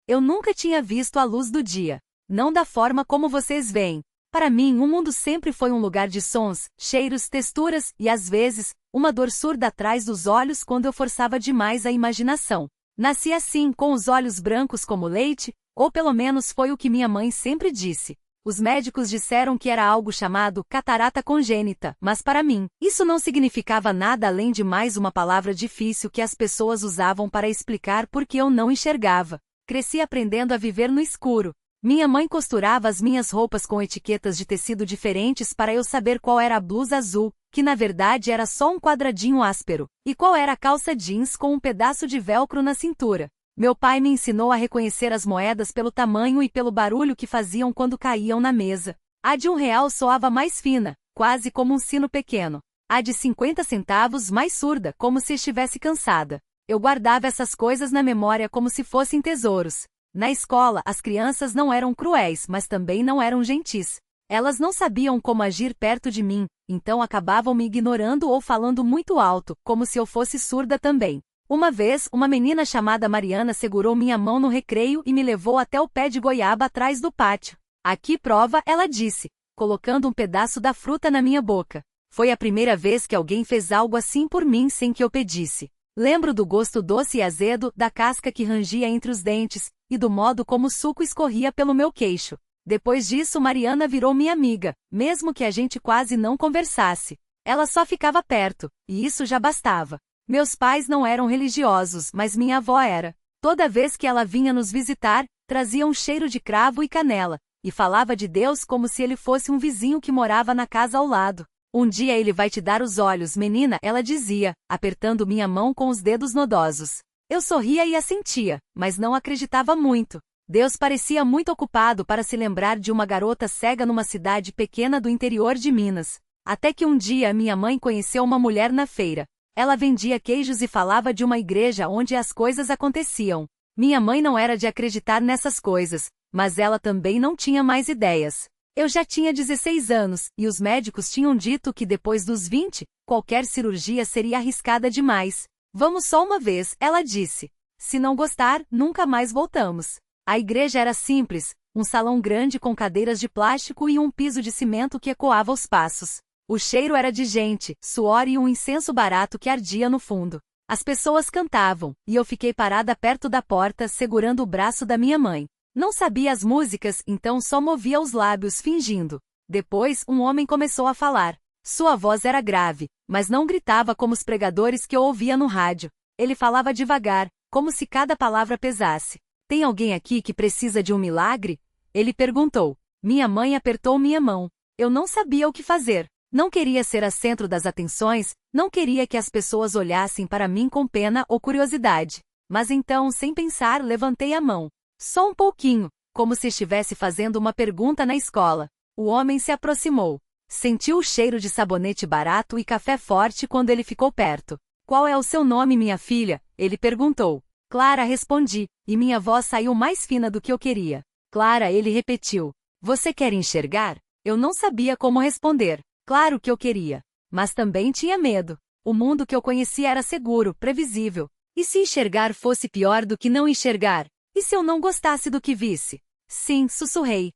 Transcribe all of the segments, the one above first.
Eu nunca tinha visto a luz do dia. Não da forma como vocês veem. Para mim, o mundo sempre foi um lugar de sons, cheiros, texturas e, às vezes, uma dor surda atrás dos olhos quando eu forçava demais a imaginação. Nasci assim, com os olhos brancos como leite, ou pelo menos foi o que minha mãe sempre disse. Os médicos disseram que era algo chamado catarata congênita, mas para mim, isso não significava nada além de mais uma palavra difícil que as pessoas usavam para explicar por que eu não enxergava. Cresci aprendendo a viver no escuro. Minha mãe costurava as minhas roupas com etiquetas de tecido diferentes para eu saber qual era a blusa azul, que na verdade era só um quadradinho áspero, e qual era a calça jeans com um pedaço de velcro na cintura. Meu pai me ensinou a reconhecer as moedas pelo tamanho e pelo barulho que faziam quando caíam na mesa. A de R$ 1 soava mais fina, quase como um sino pequeno. A de 50 centavos mais surda, como se estivesse cansada. Eu guardava essas coisas na memória como se fossem tesouros. Na escola, as crianças não eram cruéis, mas também não eram gentis. Elas não sabiam como agir perto de mim, então acabavam me ignorando ou falando muito alto, como se eu fosse surda também. Uma vez, uma menina chamada Mariana segurou minha mão no recreio e me levou até o pé de goiaba atrás do pátio. Aqui prova, ela disse, colocando um pedaço da fruta na minha boca. Foi a primeira vez que alguém fez algo assim por mim sem que eu pedisse. Lembro do gosto doce e azedo, da casca que rangia entre os dentes, e do modo como o suco escorria pelo meu queixo. Depois disso, Mariana virou minha amiga, mesmo que a gente quase não conversasse. Ela só ficava perto, e isso já bastava. Meus pais não eram religiosos, mas minha avó era. Toda vez que ela vinha nos visitar, trazia um cheiro de cravo e canela, e falava de Deus como se ele fosse um vizinho que morava na casa ao lado. Um dia ele vai te dar os olhos, menina, ela dizia, apertando minha mão com os dedos nodosos. Eu sorria e assentia, mas não acreditava muito. Deus parecia muito ocupado para se lembrar de uma garota cega numa cidade pequena do interior de Minas. Até que um dia minha mãe conheceu uma mulher na feira. Ela vendia queijos e falava de uma igreja onde as coisas aconteciam. Minha mãe não era de acreditar nessas coisas, mas ela também não tinha mais ideias. Eu já tinha 16 anos, e os médicos tinham dito que depois dos 20, qualquer cirurgia seria arriscada demais. Vamos só uma vez, ela disse. Se não gostar, nunca mais voltamos. A igreja era simples, um salão grande com cadeiras de plástico e um piso de cimento que ecoava os passos. O cheiro era de gente, suor e um incenso barato que ardia no fundo. As pessoas cantavam, e eu fiquei parada perto da porta segurando o braço da minha mãe. Não sabia as músicas, então só movia os lábios fingindo. Depois, um homem começou a falar. Sua voz era grave, mas não gritava como os pregadores que eu ouvia no rádio. Ele falava devagar, como se cada palavra pesasse. Tem alguém aqui que precisa de um milagre? Ele perguntou. Minha mãe apertou minha mão. Eu não sabia o que fazer. Não queria ser a centro das atenções, não queria que as pessoas olhassem para mim com pena ou curiosidade. Mas então, sem pensar, levantei a mão. Só um pouquinho, como se estivesse fazendo uma pergunta na escola. O homem se aproximou. Sentiu o cheiro de sabonete barato e café forte quando ele ficou perto. Qual é o seu nome, minha filha? Ele perguntou. Clara, respondi, e minha voz saiu mais fina do que eu queria. Clara, ele repetiu. Você quer enxergar? Eu não sabia como responder. Claro que eu queria. Mas também tinha medo. O mundo que eu conhecia era seguro, previsível. E se enxergar fosse pior do que não enxergar? E se eu não gostasse do que visse? Sim, sussurrei.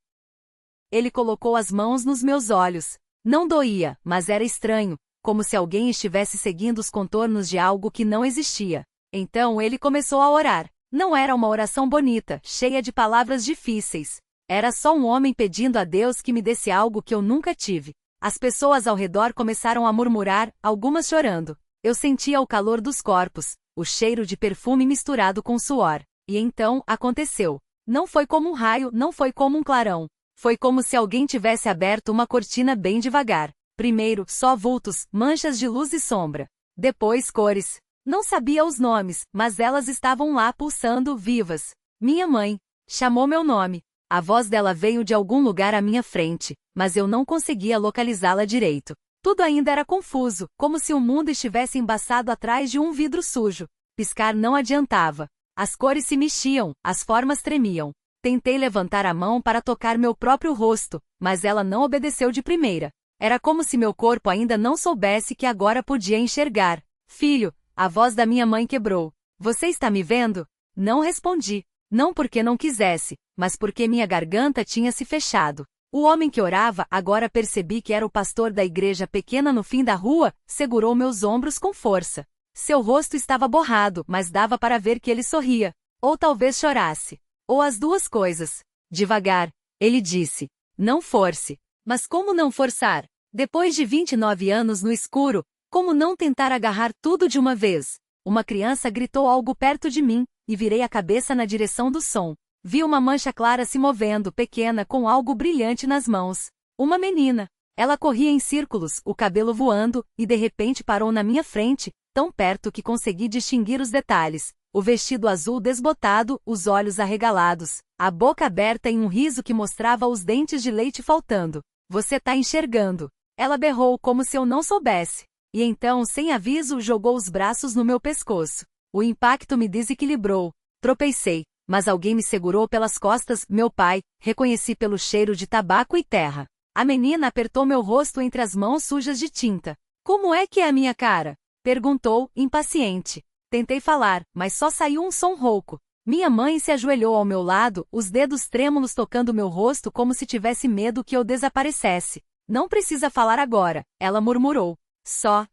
Ele colocou as mãos nos meus olhos. Não doía, mas era estranho, como se alguém estivesse seguindo os contornos de algo que não existia. Então ele começou a orar. Não era uma oração bonita, cheia de palavras difíceis. Era só um homem pedindo a Deus que me desse algo que eu nunca tive. As pessoas ao redor começaram a murmurar, algumas chorando. Eu sentia o calor dos corpos, o cheiro de perfume misturado com suor. E então, aconteceu. Não foi como um raio, não foi como um clarão. Foi como se alguém tivesse aberto uma cortina bem devagar. Primeiro, só vultos, manchas de luz e sombra. Depois, cores. Não sabia os nomes, mas elas estavam lá pulsando, vivas. Minha mãe chamou meu nome. A voz dela veio de algum lugar à minha frente, mas eu não conseguia localizá-la direito. Tudo ainda era confuso, como se o mundo estivesse embaçado atrás de um vidro sujo. Piscar não adiantava. As cores se mexiam, as formas tremiam. Tentei levantar a mão para tocar meu próprio rosto, mas ela não obedeceu de primeira. Era como se meu corpo ainda não soubesse que agora podia enxergar. Filho, a voz da minha mãe quebrou. Você está me vendo? Não respondi. Não porque não quisesse, mas porque minha garganta tinha se fechado. O homem que orava, agora percebi que era o pastor da igreja pequena no fim da rua, segurou meus ombros com força. Seu rosto estava borrado, mas dava para ver que ele sorria. Ou talvez chorasse. Ou as duas coisas. Devagar, ele disse. Não force. Mas como não forçar? Depois de 29 anos no escuro, como não tentar agarrar tudo de uma vez? Uma criança gritou algo perto de mim, e virei a cabeça na direção do som. Vi uma mancha clara se movendo, pequena, com algo brilhante nas mãos. Uma menina. Ela corria em círculos, o cabelo voando, e de repente parou na minha frente, tão perto que consegui distinguir os detalhes. O vestido azul desbotado, os olhos arregalados, a boca aberta em um riso que mostrava os dentes de leite faltando. Você tá enxergando. Ela berrou como se eu não soubesse. E então, sem aviso, jogou os braços no meu pescoço. O impacto me desequilibrou. Tropecei. Mas alguém me segurou pelas costas, meu pai, reconheci pelo cheiro de tabaco e terra. A menina apertou meu rosto entre as mãos sujas de tinta. Como é que é a minha cara? Perguntou, impaciente. Tentei falar, mas só saiu um som rouco. Minha mãe se ajoelhou ao meu lado, os dedos trêmulos tocando meu rosto como se tivesse medo que eu desaparecesse. Não precisa falar agora, ela murmurou. Só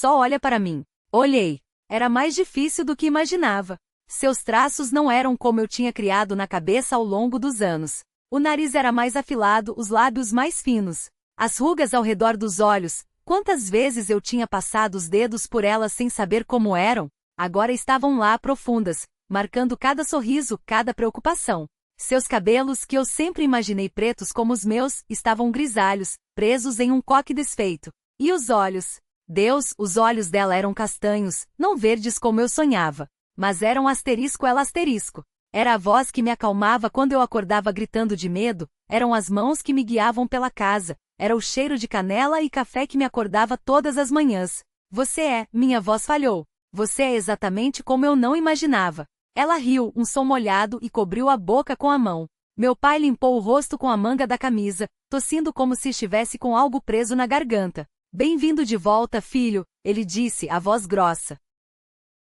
olha para mim. Olhei. Era mais difícil do que imaginava. Seus traços não eram como eu tinha criado na cabeça ao longo dos anos. O nariz era mais afilado, os lábios mais finos. As rugas ao redor dos olhos, quantas vezes eu tinha passado os dedos por elas sem saber como eram, agora estavam lá profundas, marcando cada sorriso, cada preocupação. Seus cabelos, que eu sempre imaginei pretos como os meus, estavam grisalhos, presos em um coque desfeito. E os olhos? Deus, os olhos dela eram castanhos, não verdes como eu sonhava. Mas era um asterisco ela asterisco. Era a voz que me acalmava quando eu acordava gritando de medo, eram as mãos que me guiavam pela casa, era o cheiro de canela e café que me acordava todas as manhãs. Você é, minha voz falhou. Você é exatamente como eu não imaginava. Ela riu, um som molhado, e cobriu a boca com a mão. Meu pai limpou o rosto com a manga da camisa, tossindo como se estivesse com algo preso na garganta. Bem-vindo de volta, filho, ele disse, a voz grossa.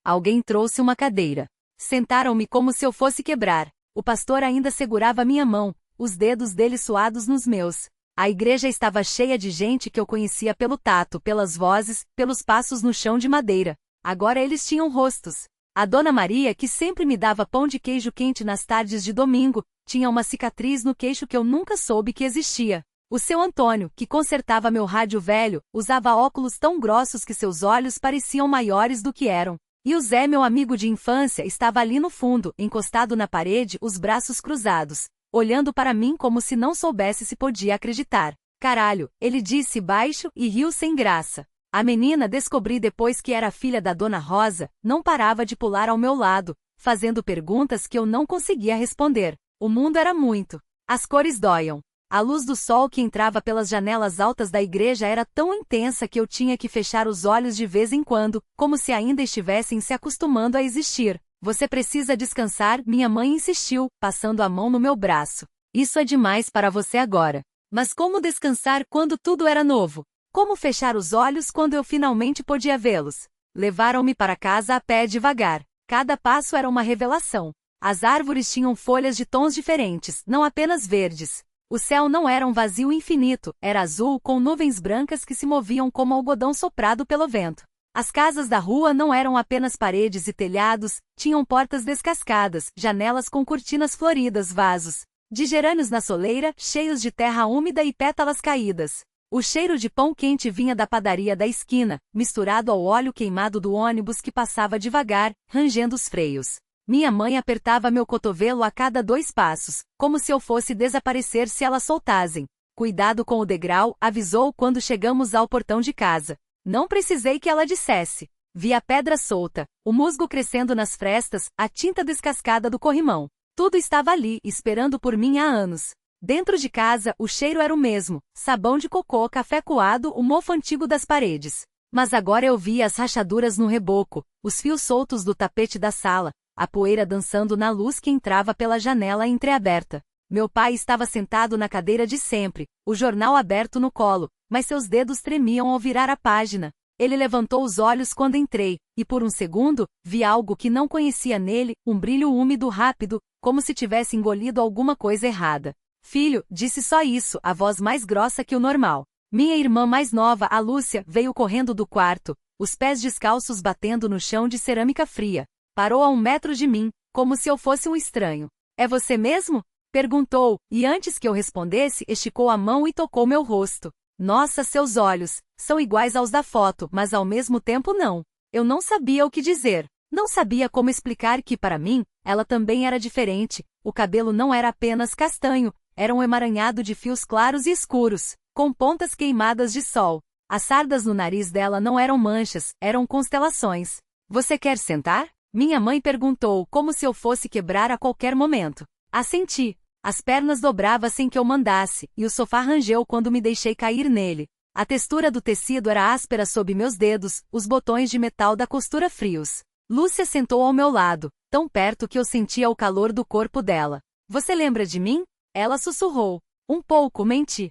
Alguém trouxe uma cadeira. Sentaram-me como se eu fosse quebrar. O pastor ainda segurava minha mão, os dedos dele suados nos meus. A igreja estava cheia de gente que eu conhecia pelo tato, pelas vozes, pelos passos no chão de madeira. Agora eles tinham rostos. A Dona Maria, que sempre me dava pão de queijo quente nas tardes de domingo, tinha uma cicatriz no queixo que eu nunca soube que existia. O seu Antônio, que consertava meu rádio velho, usava óculos tão grossos que seus olhos pareciam maiores do que eram. E o Zé, meu amigo de infância, estava ali no fundo, encostado na parede, os braços cruzados, olhando para mim como se não soubesse se podia acreditar. Caralho, ele disse baixo e riu sem graça. A menina, descobri depois que era filha da Dona Rosa, não parava de pular ao meu lado, fazendo perguntas que eu não conseguia responder. O mundo era muito. As cores dóiam. A luz do sol que entrava pelas janelas altas da igreja era tão intensa que eu tinha que fechar os olhos de vez em quando, como se ainda estivessem se acostumando a existir. Você precisa descansar, minha mãe insistiu, passando a mão no meu braço. Isso é demais para você agora. Mas como descansar quando tudo era novo? Como fechar os olhos quando eu finalmente podia vê-los? Levaram-me para casa a pé devagar. Cada passo era uma revelação. As árvores tinham folhas de tons diferentes, não apenas verdes. O céu não era um vazio infinito, era azul com nuvens brancas que se moviam como algodão soprado pelo vento. As casas da rua não eram apenas paredes e telhados, tinham portas descascadas, janelas com cortinas floridas, vasos de gerânios na soleira, cheios de terra úmida e pétalas caídas. O cheiro de pão quente vinha da padaria da esquina, misturado ao óleo queimado do ônibus que passava devagar, rangendo os freios. Minha mãe apertava meu cotovelo a cada 2 passos, como se eu fosse desaparecer se elas soltassem. Cuidado com o degrau, avisou quando chegamos ao portão de casa. Não precisei que ela dissesse. Vi a pedra solta, o musgo crescendo nas frestas, a tinta descascada do corrimão. Tudo estava ali, esperando por mim há anos. Dentro de casa, o cheiro era o mesmo, sabão de cocô, café coado, o mofo antigo das paredes. Mas agora eu via as rachaduras no reboco, os fios soltos do tapete da sala, a poeira dançando na luz que entrava pela janela entreaberta. Meu pai estava sentado na cadeira de sempre, o jornal aberto no colo, mas seus dedos tremiam ao virar a página. Ele levantou os olhos quando entrei, e por um segundo, vi algo que não conhecia nele, um brilho úmido rápido, como se tivesse engolido alguma coisa errada. Filho, disse só isso, a voz mais grossa que o normal. Minha irmã mais nova, a Lúcia, veio correndo do quarto, os pés descalços batendo no chão de cerâmica fria. Parou a 1 metro de mim, como se eu fosse um estranho. É você mesmo? Perguntou, e antes que eu respondesse, esticou a mão e tocou meu rosto. Nossa, seus olhos, são iguais aos da foto, mas ao mesmo tempo não. Eu não sabia o que dizer. Não sabia como explicar que, para mim, ela também era diferente. O cabelo não era apenas castanho, era um emaranhado de fios claros e escuros, com pontas queimadas de sol. As sardas no nariz dela não eram manchas, eram constelações. Você quer sentar? Minha mãe perguntou, como se eu fosse quebrar a qualquer momento. Assenti. As pernas dobrava sem que eu mandasse, e o sofá rangeu quando me deixei cair nele. A textura do tecido era áspera sob meus dedos, os botões de metal da costura frios. Lúcia sentou ao meu lado, tão perto que eu sentia o calor do corpo dela. Você lembra de mim? Ela sussurrou. Um pouco, menti.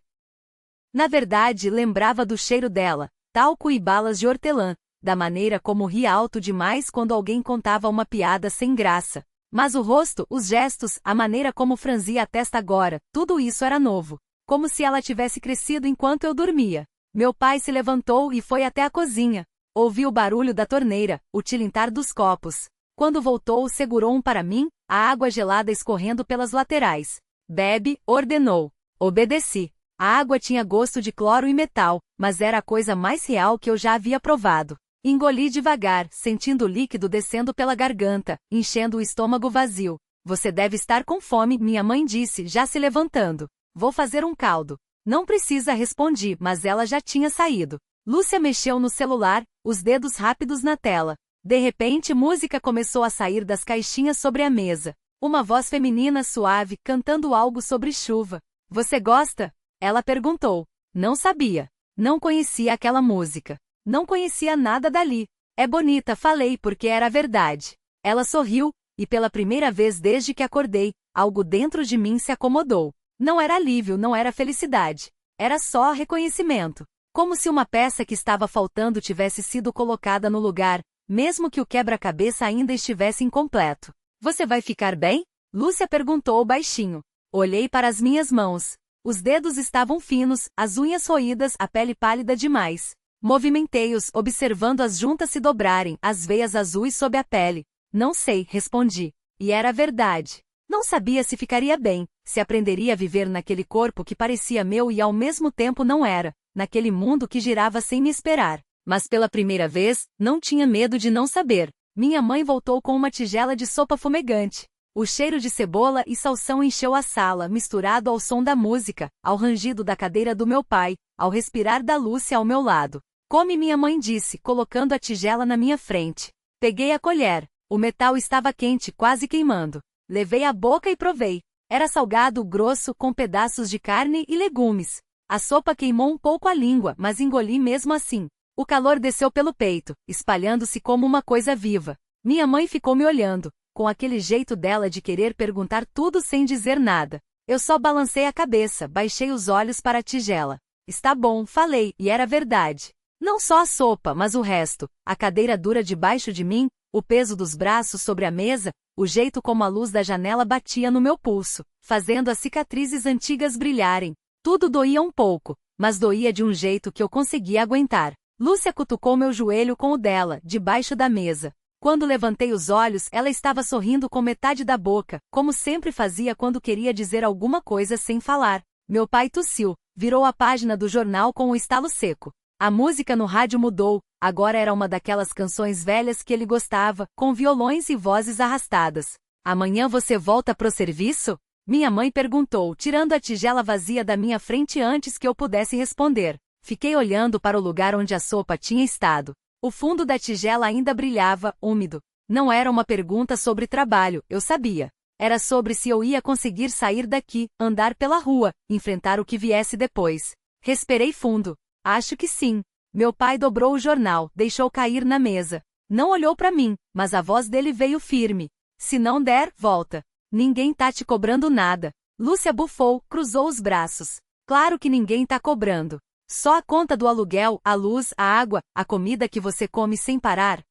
Na verdade, lembrava do cheiro dela, talco e balas de hortelã, da maneira como ria alto demais quando alguém contava uma piada sem graça. Mas o rosto, os gestos, a maneira como franzia a testa agora, tudo isso era novo. Como se ela tivesse crescido enquanto eu dormia. Meu pai se levantou e foi até a cozinha. Ouvi o barulho da torneira, o tilintar dos copos. Quando voltou, segurou um para mim, a água gelada escorrendo pelas laterais. Bebe, ordenou. Obedeci. A água tinha gosto de cloro e metal, mas era a coisa mais real que eu já havia provado. Engoli devagar, sentindo o líquido descendo pela garganta, enchendo o estômago vazio. Você deve estar com fome, minha mãe disse, já se levantando. Vou fazer um caldo. Não precisa, respondi, mas ela já tinha saído. Lúcia mexeu no celular, os dedos rápidos na tela. De repente, música começou a sair das caixinhas sobre a mesa. Uma voz feminina suave, cantando algo sobre chuva. Você gosta? Ela perguntou. Não sabia. Não conhecia aquela música. Não conhecia nada dali. É bonita, falei porque era verdade. Ela sorriu, e pela primeira vez desde que acordei, algo dentro de mim se acomodou. Não era alívio, não era felicidade. Era só reconhecimento. Como se uma peça que estava faltando tivesse sido colocada no lugar, mesmo que o quebra-cabeça ainda estivesse incompleto. Você vai ficar bem? Lúcia perguntou baixinho. Olhei para as minhas mãos. Os dedos estavam finos, as unhas roídas, a pele pálida demais. Movimentei-os, observando as juntas se dobrarem, as veias azuis sob a pele. Não sei, respondi. E era verdade. Não sabia se ficaria bem, se aprenderia a viver naquele corpo que parecia meu e ao mesmo tempo não era, naquele mundo que girava sem me esperar. Mas pela primeira vez, não tinha medo de não saber. Minha mãe voltou com uma tigela de sopa fumegante. O cheiro de cebola e salsão encheu a sala, misturado ao som da música, ao rangido da cadeira do meu pai, ao respirar da Lúcia ao meu lado. Come, minha mãe disse, colocando a tigela na minha frente. Peguei a colher. O metal estava quente, quase queimando. Levei à boca e provei. Era salgado, grosso, com pedaços de carne e legumes. A sopa queimou um pouco a língua, mas engoli mesmo assim. O calor desceu pelo peito, espalhando-se como uma coisa viva. Minha mãe ficou me olhando, com aquele jeito dela de querer perguntar tudo sem dizer nada. Eu só balancei a cabeça, baixei os olhos para a tigela. Está bom, falei, e era verdade. Não só a sopa, mas o resto, a cadeira dura debaixo de mim, o peso dos braços sobre a mesa, o jeito como a luz da janela batia no meu pulso, fazendo as cicatrizes antigas brilharem. Tudo doía um pouco, mas doía de um jeito que eu conseguia aguentar. Lúcia cutucou meu joelho com o dela, debaixo da mesa. Quando levantei os olhos, ela estava sorrindo com metade da boca, como sempre fazia quando queria dizer alguma coisa sem falar. Meu pai tossiu, virou a página do jornal com um estalo seco. A música no rádio mudou, agora era uma daquelas canções velhas que ele gostava, com violões e vozes arrastadas. Amanhã você volta pro serviço? Minha mãe perguntou, tirando a tigela vazia da minha frente antes que eu pudesse responder. Fiquei olhando para o lugar onde a sopa tinha estado. O fundo da tigela ainda brilhava, úmido. Não era uma pergunta sobre trabalho, eu sabia. Era sobre se eu ia conseguir sair daqui, andar pela rua, enfrentar o que viesse depois. Respirei fundo. Acho que sim. Meu pai dobrou o jornal, deixou cair na mesa. Não olhou para mim, mas a voz dele veio firme. Se não der, volta. Ninguém tá te cobrando nada. Lúcia bufou, cruzou os braços. Claro que ninguém tá cobrando. Só a conta do aluguel, a luz, a água, a comida que você come sem parar.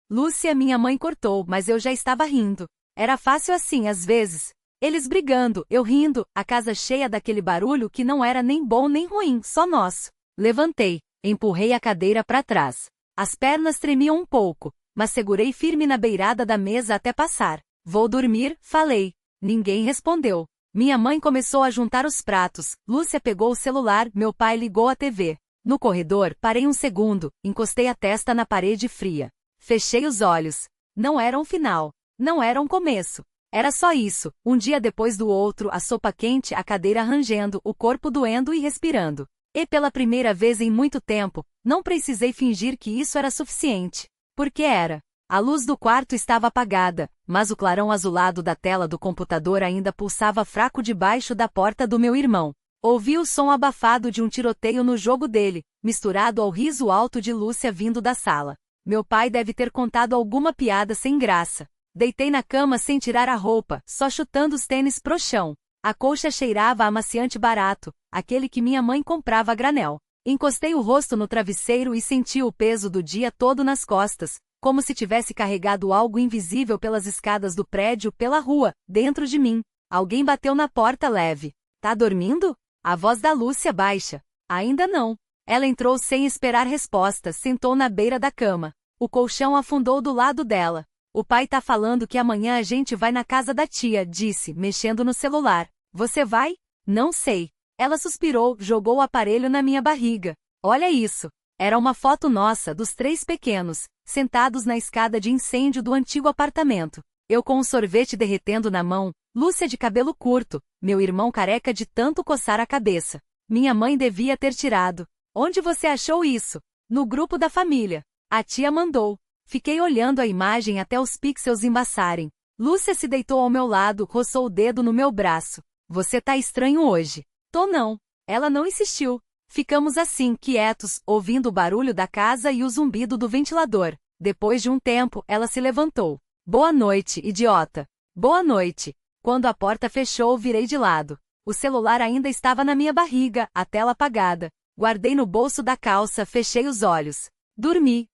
Lúcia, minha mãe cortou, mas eu já estava rindo. Era fácil assim às vezes. Eles brigando, eu rindo, a casa cheia daquele barulho que não era nem bom nem ruim, só nosso. Levantei, empurrei a cadeira para trás. As pernas tremiam um pouco, mas segurei firme na beirada da mesa até passar. Vou dormir, falei. Ninguém respondeu. Minha mãe começou a juntar os pratos, Lúcia pegou o celular, meu pai ligou a TV. No corredor, parei um segundo, encostei a testa na parede fria. Fechei os olhos. Não era um final. Não era um começo. Era só isso, um dia depois do outro, a sopa quente, a cadeira rangendo, o corpo doendo e respirando. E pela primeira vez em muito tempo, não precisei fingir que isso era suficiente. Porque era. A luz do quarto estava apagada, mas o clarão azulado da tela do computador ainda pulsava fraco debaixo da porta do meu irmão. Ouvi o som abafado de um tiroteio no jogo dele, misturado ao riso alto de Lúcia vindo da sala. Meu pai deve ter contado alguma piada sem graça. Deitei na cama sem tirar a roupa, só chutando os tênis pro chão. A colcha cheirava a amaciante barato, aquele que minha mãe comprava a granel. Encostei o rosto no travesseiro e senti o peso do dia todo nas costas, como se tivesse carregado algo invisível pelas escadas do prédio, pela rua, dentro de mim. Alguém bateu na porta leve. Tá dormindo? A voz da Lúcia baixa. Ainda não. Ela entrou sem esperar resposta, sentou na beira da cama. O colchão afundou do lado dela. O pai tá falando que amanhã a gente vai na casa da tia, disse, mexendo no celular. Você vai? Não sei. Ela suspirou, jogou o aparelho na minha barriga. Olha isso. Era uma foto nossa, dos 3 pequenos, sentados na escada de incêndio do antigo apartamento. Eu com um sorvete derretendo na mão, Lúcia de cabelo curto, meu irmão careca de tanto coçar a cabeça. Minha mãe devia ter tirado. Onde você achou isso? No grupo da família. A tia mandou. Fiquei olhando a imagem até os pixels embaçarem. Lúcia se deitou ao meu lado, roçou o dedo no meu braço. Você tá estranho hoje. Tô não. Ela não insistiu. Ficamos assim, quietos, ouvindo o barulho da casa e o zumbido do ventilador. Depois de um tempo, ela se levantou. Boa noite, idiota. Boa noite. Quando a porta fechou, virei de lado. O celular ainda estava na minha barriga, a tela apagada. Guardei no bolso da calça, fechei os olhos. Dormi.